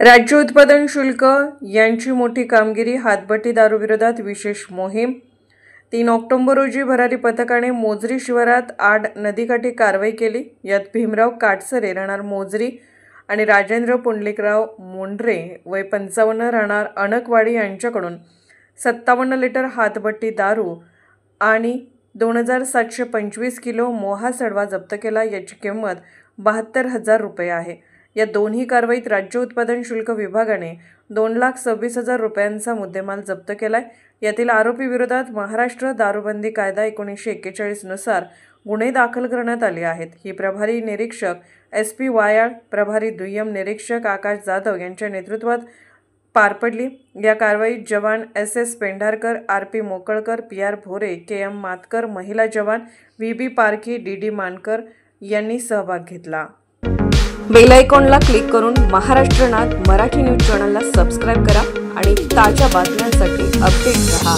राज्य उत्पादन शुल्क यांची मोठी कामगिरी. हातभट्टी दारूविरोधात विशेष मोहीम. 3 ऑक्टोबर रोजी भरारी पथकाने मोजरी शिवारात आड नदीकाठी कारवाई केली. यात भीमराव काटसरे राहणार मोजरी आणि राजेंद्र पुंडलिकराव मुंढरे वय 55 राहणार अणकवाडी यांच्याकडून 57 लिटर हातभट्टी दारू आणि 2725 किलो मोहा सडवा जप्त केला. याची किंमत 72,000 रुपये आहे. या दोन्ही कारवाईत राज्य उत्पादन शुल्क विभागाने 2,26,000 रुपयांचा मुद्देमाल जप्त केलाय. यातील आरोपी विरोधात महाराष्ट्र दारूबंदी कायदा 1941 नुसार गुन्हे दाखल करण्यात आले आहेत. ही प्रभारी निरीक्षक SP वायाळ, प्रभारी दुय्यम निरीक्षक आकाश जाधव यांच्या नेतृत्वात पार पडली. या कारवाईत जवान SS पेंढारकर, RP मोकळकर, PR भोरे, KM मातकर, महिला जवान VB पारखी, DD मानकर यांनी सहभाग घेतला. बेल आयकॉनला क्लिक करून महाराष्ट्र नाद मराठी न्यूज चॅनलला सबस्क्राईब करा आणि ताज्या बातम्यांसाठी अपडेट रहा.